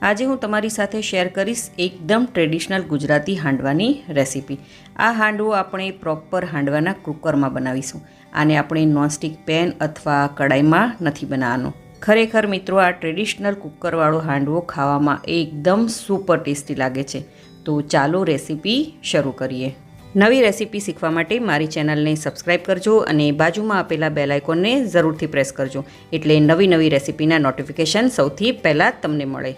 આજે હું તમારી સાથે શેર કરીશ એકદમ ટ્રેડિશનલ ગુજરાતી હાંડવાની રેસીપી। આ હાંડવો આપણે પ્રોપર હાંડવાના કુકરમાં બનાવીશું। આને આપણે નોનસ્ટિક પેન અથવા કડાઈમાં નથી બનાવવાનો। ખરેખર મિત્રો આ ટ્રેડિશનલ કુકરવાળો હાંડવો ખાવામાં એકદમ સુપર ટેસ્ટી લાગે છે। તો ચાલો રેસીપી શરૂ કરીએ। નવી રેસીપી શીખવા માટે મારી ચેનલને સબસ્ક્રાઈબ કરજો અને બાજુમાં આપેલા બેલ આઇકોનને જરૂરથી પ્રેસ કરજો, એટલે નવી રેસીપીના નોટિફિકેશન સૌથી પહેલાં તમને મળે।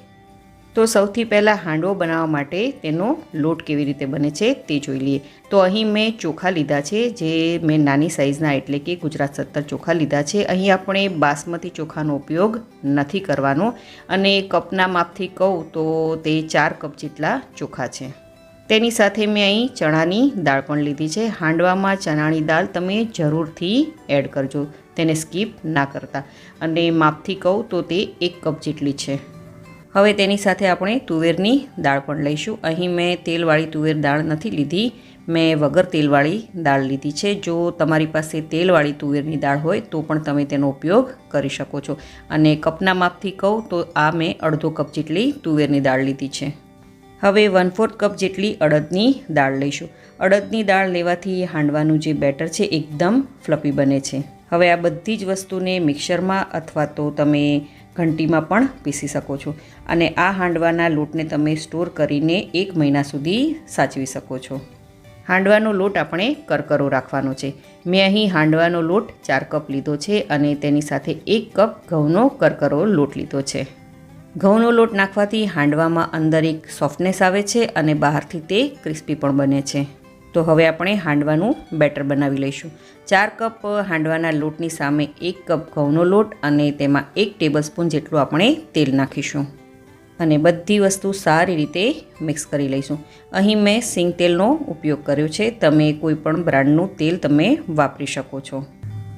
તો સૌથી પહેલાં હાંડવો બનાવવા માટે તેનો લોટ કેવી રીતે બને છે તે જોઈ લઈએ। તો અહીં મેં ચોખા લીધા છે, જે મેં નાની સાઇઝના એટલે કે ગુજરાત 70 ચોખા લીધા છે। અહીં આપણે બાસમતી ચોખાનો ઉપયોગ નથી કરવાનો અને કપના માપથી કહું તો તે 4 કપ જેટલા ચોખા છે। તેની સાથે મેં અહીં ચણાની દાળ પણ લીધી છે। હાંડવામાં ચણાની દાળ તમે જરૂરથી એડ કરજો, તેને સ્કીપ ના કરતા। અને માપથી કહું તો તે 1 કપ જેટલી છે। હવે તેની સાથે આપણે તુવેરની દાળ પણ લઈશું। અહીં મેં તેલવાળી તુવેર દાળ નથી લીધી, મેં વગર તેલવાળી દાળ લીધી છે। જો તમારી પાસે તેલવાળી તુવેરની દાળ હોય તો પણ તમે તેનો ઉપયોગ કરી શકો છો। અને કપના માપથી કહું તો આ મેં અડધો કપ જેટલી તુવેરની દાળ લીધી છે। હવે 1/4 કપ જેટલી અડદની દાળ લઈશું। અડદની દાળ લેવાથી હાંડવાનું જે બેટર છે એકદમ ફ્લફી બને છે। હવે આ બધી જ વસ્તુને મિક્સરમાં અથવા તો તમે ઘંટીમાં પણ પીસી શકો છો અને આ હાંડવાના લોટને તમે સ્ટોર કરીને 1 મહિના સુધી સાચવી શકો છો। હાંડવાનો લોટ આપણે કરકરો રાખવાનો છે। મેં અહીં હાંડવાનો લોટ 4 કપ લીધો છે અને તેની સાથે 1 કપ ઘઉંનો કરકરો લોટ લીધો છે। ઘઉંનો લોટ નાખવાથી હાંડવામાં અંદર એક સોફ્ટનેસ આવે છે અને બહારથી તે ક્રિસ્પી પણ બને છે। તો હવે આપણે હાંડવાનું બેટર બનાવી લઈશું। 4 કપ હાંડવાના લોટની સામે 1 કપ ઘઉંનો લોટ અને તેમાં 1 ટેબલસ્પૂન જેટલું આપણે તેલ નાખીશું અને બધી વસ્તુ સારી રીતે મિક્સ કરી લઈશું। અહીં મેં સિંગ તેલનો ઉપયોગ કર્યો છે, તમે કોઈ પણ બ્રાન્ડનું તેલ તમે વાપરી શકો છો,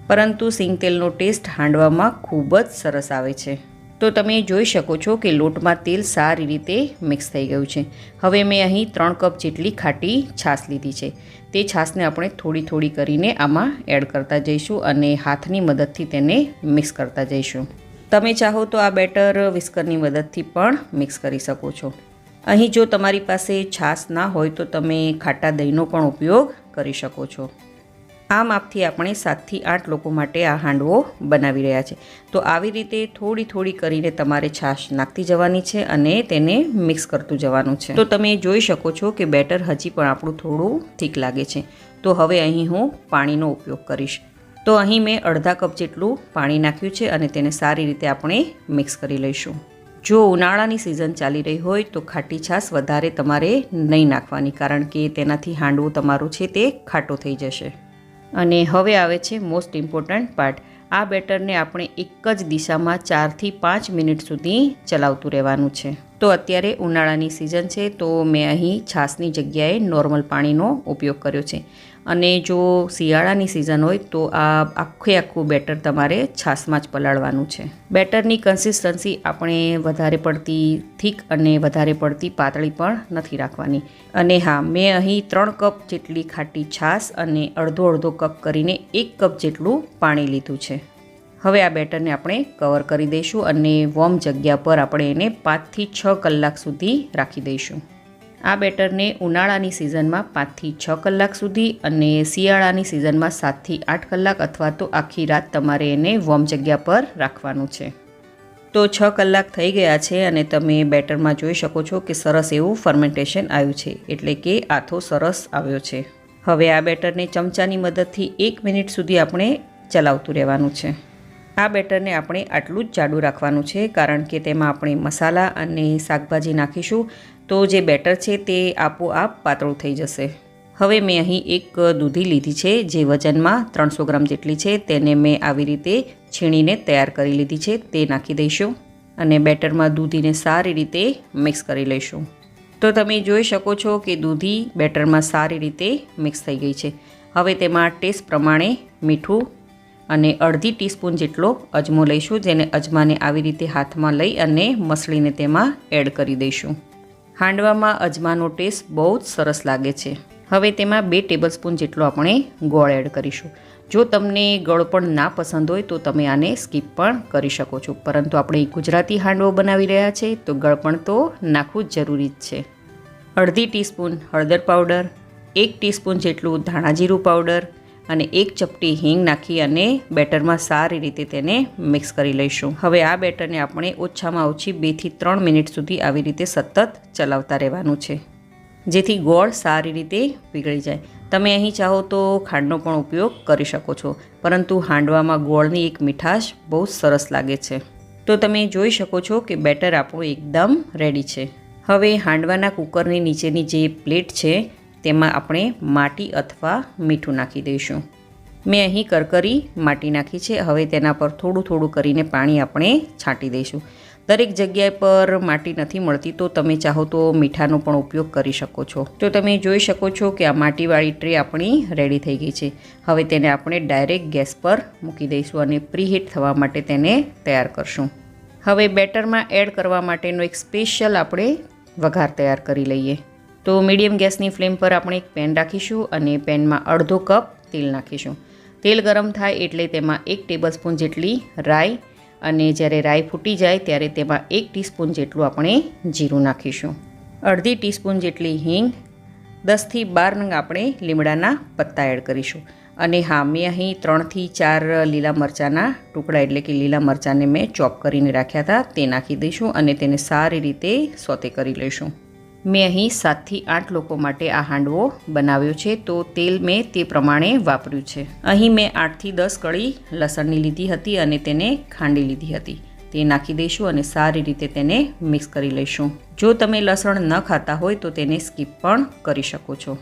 પરંતુ સિંગ તેલનો ટેસ્ટ હાંડવામાં ખૂબ જ સરસ આવે છે। તો તમે જોઈ શકો છો કે લોટમાં તેલ સારી રીતે મિક્સ થઈ ગયું છે। હવે મેં અહીં 3 કપ જેટલી ખાટી છાશ લીધી છે। તે છાશને આપણે થોડી થોડી કરીને આમાં એડ કરતા જઈશું અને હાથની મદદથી તેને મિક્સ કરતા જઈશું। તમે ચાહો તો આ બેટર વિસ્કરની મદદથી પણ મિક્સ કરી શકો છો। અહીં જો તમારી પાસે છાશ ના હોય તો તમે ખાટા દહીંનો પણ ઉપયોગ કરી શકો છો। આ માપથી આપણે 7 થી 8 લોકો માટે આ હાંડવો બનાવી રહ્યા છે। તો આવી રીતે થોડી થોડી કરીને તમારે છાશ નાખતી જવાની છે અને તેને મિક્સ કરતું જવાનું છે। તો તમે જોઈ શકો છો કે બેટર હજી પણ આપણું થોડું થીક લાગે છે। તો હવે અહીં હું પાણીનો ઉપયોગ કરીશ। તો અહીં મેં અડધા કપ જેટલું પાણી નાખ્યું છે અને તેને સારી રીતે આપણે મિક્સ કરી લઈશું। જો ઉનાળાની સિઝન ચાલી રહી હોય તો ખાટી છાશ વધારે તમારે નહીં નાખવાની, કારણ કે તેનાથી હાંડવો તમારો છે તે ખાટો થઈ જશે। અને હવે આવે છે મોસ્ટ ઇમ્પોર્ટન્ટ પાર્ટ। આ બેટરને આપણે એક જ દિશામાં 4 થી 5 મિનિટ સુધી ચલાવતું રહેવાનું છે। તો અત્યારે ઉનાળાની સિઝન છે તો મેં અહીં છાશની જગ્યાએ નોર્મલ પાણીનો ઉપયોગ કર્યો છે અને જો શિયાળાની સિઝન હોય તો આ આખું બેટર તમારે છાશમાં જ પલાળવાનું છે। બેટરની કન્સિસ્ટન્સી આપણે વધારે પડતી થીક અને વધારે પડતી પાતળી પણ નથી રાખવાની। અને હા, મેં અહીં 3 કપ જેટલી ખાટી છાશ અને અડધો કપ કરીને 1 કપ જેટલું પાણી લીધું છે। હવે આ બેટરને આપણે કવર કરી દઈશું અને વોર્મ જગ્યા પર આપણે એને 5 થી 6 કલાક સુધી રાખી દઈશું। આ બેટરને ઉનાળાની સિઝનમાં 5 થી 6 કલાક સુધી અને શિયાળાની સિઝનમાં 7 થી 8 કલાક અથવા તો આખી રાત તમારે એને વોર્મ જગ્યા પર રાખવાનું છે। તો 6 કલાક થઈ ગયા છે અને તમે બેટરમાં જોઈ શકો છો કે સરસ એવું ફર્મેન્ટેશન આવ્યું છે, એટલે કે આથો સરસ આવ્યો છે। હવે આ બેટરને ચમચાની મદદથી 1 મિનિટ સુધી આપણે ચલાવતું રહેવાનું છે। આ બેટરને આપણે આટલું જ જાડું રાખવાનું છે, કારણ કે તેમાં આપણે મસાલા અને શાકભાજી નાખીશું તો જે બેટર છે તે આપોઆપ પાતળું થઈ જશે। હવે મેં અહીં એક દૂધી લીધી છે, જે વજનમાં 300 ગ્રામ જેટલી છે। તેને મેં આવી રીતે છીણીને તૈયાર કરી લીધી છે, તે નાખી દઈશું અને બેટરમાં દૂધીને સારી રીતે મિક્સ કરી લઈશું। તો તમે જોઈ શકો છો કે દૂધી બેટરમાં સારી રીતે મિક્સ થઈ ગઈ છે। હવે તેમાં ટેસ્ટ પ્રમાણે મીઠું અને અડધી ટીસ્પૂન જેટલો અજમો લઈશું, જેને અજમાને આવી રીતે હાથમાં લઈ અને મસળીને તેમાં એડ કરી દઈશું। હાંડવામાં અજમાનો ટેસ્ટ બહુ જ સરસ લાગે છે। હવે તેમાં 2 ટેબલસ્પૂન જેટલો આપણે ગોળ એડ કરીશું। જો તમને ગળપણ ના પસંદ હોય તો તમે આને સ્કીપ પણ કરી શકો છો, પરંતુ આપણે ગુજરાતી હાંડવો બનાવી રહ્યા છે તો ગળપણ તો નાખવું જ જરૂરી જ છે. અડધી ટીસ્પૂન હળદર પાવડર, 1 ટીસ્પૂન જેટલું ધાણાજીરું પાવડર અને 1 ચપટી હિંગ નાખી અને બેટરમાં સારી રીતે તેને મિક્સ કરી લઈશું. હવે આ બેટરને આપણે ઓછામાં ઓછી 2 થી 3 મિનિટ સુધી આવી રીતે સતત ચલાવતા રહેવાનું છે, જેથી ગોળ સારી રીતે પીગળી જાય. તમે અહીં ચાહો તો ખાંડનો પણ ઉપયોગ કરી શકો છો, પરંતુ હાંડવામાં ગોળની એક મીઠાશ બહુ સરસ લાગે છે. તો તમે જોઈ શકો છો કે બેટર આપણું એકદમ રેડી છે. હવે હાંડવાના કુકરની નીચેની જે પ્લેટ છે તેમાં આપણે માટી અથવા મીઠું નાખી દઈશું. મેં અહીં કરકરી માટી નાખી છે. હવે તેના પર થોડું થોડું કરીને પાણી આપણે છાંટી દઈશું. દરેક જગ્યાએ પર માટી નથી મળતી તો તમે ચાહો તો મીઠાનો પણ ઉપયોગ કરી શકો છો. તો તમે જોઈ શકો છો કે આ માટીવાળી ટ્રે આપણી રેડી થઈ ગઈ છે. હવે તેને આપણે ડાયરેક્ટ ગેસ પર મૂકી દઈશું અને પ્રીહીટ થવા માટે તેને તૈયાર કરશું. હવે બેટરમાં એડ કરવા માટેનો એક સ્પેશિયલ આપણે વઘાર તૈયાર કરી લઈએ. તો મીડિયમ ગેસની ફ્લેમ પર આપણે એક પેન રાખીશું અને પેનમાં અડધો કપ તેલ નાખીશું. તેલ ગરમ થાય એટલે તેમાં 1 ટેબલસ્પૂન જેટલી રાઈ અને જ્યારે રાઈ ફૂટી જાય ત્યારે તેમાં 1 ટીસ્પૂન જેટલું આપણે જીરું નાખીશું. અડધી ટીસ્પૂન જેટલી હિંગ, 10 થી 12 નંગ આપણે લીમડાના પત્તા એડ કરીશું. અને હા, મેં અહીં 3 થી 4 લીલા મરચાંના ટુકડા એટલે કે લીલા મરચાંને મેં ચોપ કરીને રાખ્યા હતા તે નાખી દઈશું અને તેને સારી રીતે સોતે કરી લઈશું. મેં અહીં 7 થી 8 લોકો માટે આ હાંડવો બનાવ્યો છે, તો તેલ મેં તે પ્રમાણે વાપર્યું છે. અહીં મેં 8 થી 10 કળી લસણની લીધી હતી અને તેને ખાંડી લીધી હતી. તે નાખી દઈશું અને સારી રીતે તેને મિક્સ કરી લઈશું. જો તમે લસણ ન ખાતા હોય તો તેને સ્કીપ પણ કરી શકો છો.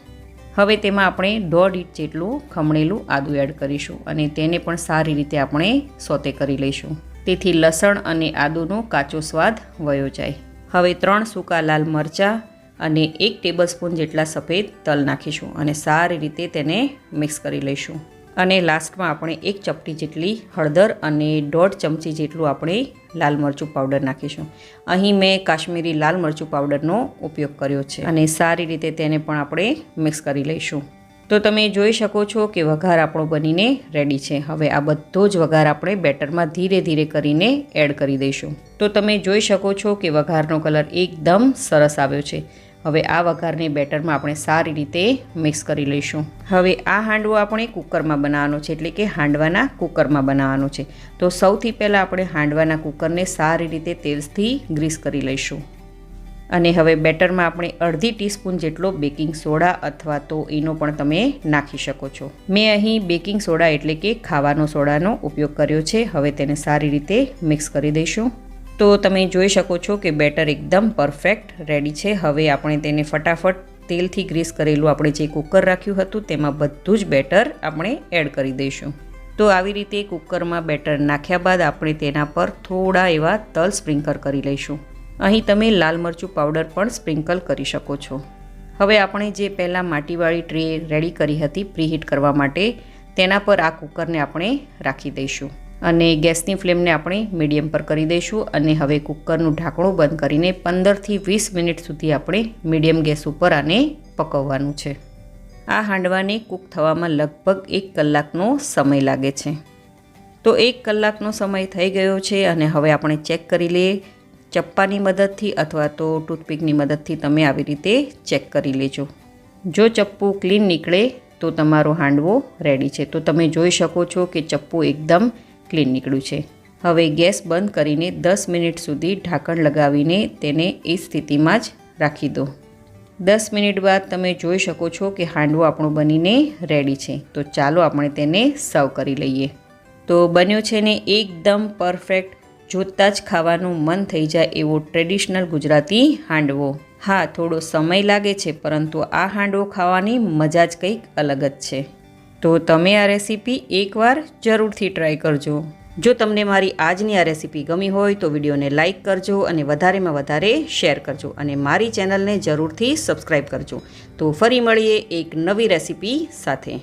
હવે તેમાં આપણે 1.5 ઇંચ જેટલું ખમણેલું આદું એડ કરીશું અને તેને પણ સારી રીતે આપણે સોતે કરી લઈશું, તેથી લસણ અને આદુનો કાચો સ્વાદ વયો જાય. હવે 3 સૂકા લાલ મરચાં અને 1 ટેબલસ્પૂન જેટલા સફેદ તલ નાખીશું અને સારી રીતે તેને મિક્સ કરી લઈશું. અને લાસ્ટમાં આપણે 1 ચપટી જેટલી હળદર અને 1.5 ચમચી જેટલું આપણે લાલ મરચું પાવડર નાખીશું. અહીં મેં કાશ્મીરી લાલ મરચું પાવડરનો ઉપયોગ કર્યો છે અને સારી રીતે તેને પણ આપણે મિક્સ કરી લઈશું. તો તમે જોઈ શકો છો કે વઘાર આપણો બનીને રેડી છે. હવે આ બધો જ વઘાર આપણે બેટરમાં ધીરે ધીરે કરીને એડ કરી દઈશું. તો તમે જોઈ શકો છો કે વઘારનો કલર એકદમ સરસ આવ્યો છે. હવે આ વઘારને બેટરમાં આપણે સારી રીતે મિક્સ કરી લઈશું. હવે આ હાંડવો આપણે કુકરમાં બનાવવાનો છે, એટલે કે હાંડવાના કુકરમાં બનાવવાનો છે. તો સૌથી પહેલાં આપણે હાંડવાના કુકરને સારી રીતે તેલથી ગ્રીસ કરી લઈશું. અને હવે બેટરમાં આપણે અડધી ટીસ્પૂન જેટલો બેકિંગ સોડા અથવા તો ઈનો પણ તમે નાખી શકો છો. મેં અહીં બેકિંગ સોડા એટલે કે ખાવાનો સોડાનો ઉપયોગ કર્યો છે. હવે તેને સારી રીતે મિક્સ કરી દઈશું. તો તમે જોઈ શકો છો કે બેટર એકદમ પરફેક્ટ રેડી છે. હવે આપણે તેને ફટાફટ તેલથી ગ્રીસ કરેલું આપણે જે કુકર રાખ્યું હતું તેમાં બધું જ બેટર આપણે એડ કરી દઈશું. તો આવી રીતે કુકરમાં બેટર નાખ્યા બાદ આપણે તેના પર થોડા એવા તલ સ્પ્રિંકલ કરી લઈશું. અહીં તમે લાલ મરચું પાવડર પણ સ્પ્રિંકલ કરી શકો છો. હવે આપણે જે પહેલાં માટીવાળી ટ્રે રેડી કરી હતી પ્રીહીટ કરવા માટે, તેના પર આ કુકરને આપણે રાખી દઈશું અને ગેસની ફ્લેમને આપણે મીડિયમ પર કરી દઈશું. અને હવે કુકરનું ઢાંકણું બંધ કરીને 15 થી 20 મિનિટ સુધી આપણે મીડિયમ ગેસ ઉપર આને પકવવાનું છે. આ હાંડવાને કૂક થવામાં લગભગ 1 કલાકનો સમય લાગે છે. તો 1 કલાકનો સમય થઈ ગયો છે અને હવે આપણે ચેક કરી લઈએ. ચપ્પાની મદદથી અથવા તો ટૂથપીકની મદદથી તમે આવી રીતે ચેક કરી લેજો. જો ચપ્પુ ક્લીન નીકળે તો તમારો હાંડવો રેડી છે. તો તમે જોઈ શકો છો કે ચપ્પુ એકદમ ક્લીન નીકળ્યું છે. હવે ગેસ બંધ કરીને 10 મિનિટ સુધી ઢાંકણ લગાવીને તેને એ સ્થિતિમાં જ રાખી દો. 10 મિનિટ બાદ તમે જોઈ શકો છો કે હાંડવો આપણો બનીને રેડી છે. તો ચાલો આપણે તેને સર્વ કરી લઈએ. તો બન્યો છે ને એકદમ પરફેક્ટ, જોતાં જ ખાવાનું મન થઈ જાય એવો ટ્રેડિશનલ ગુજરાતી હાંડવો. હા, થોડો સમય લાગે છે, પરંતુ આ હાંડવો ખાવાની મજા જ કંઈક અલગ જ છે. તો તમે આ રેસીપી એકવાર જરૂરથી ટ્રાય કરજો. જો તમને મારી આજની આ રેસીપી ગમી હોય તો વિડીયોને લાઇક કરજો અને વધારેમાં વધારે શેર કરજો અને મારી ચેનલને જરૂરથી સબસ્ક્રાઈબ કરજો. તો ફરી મળીએ એક નવી રેસીપી સાથે.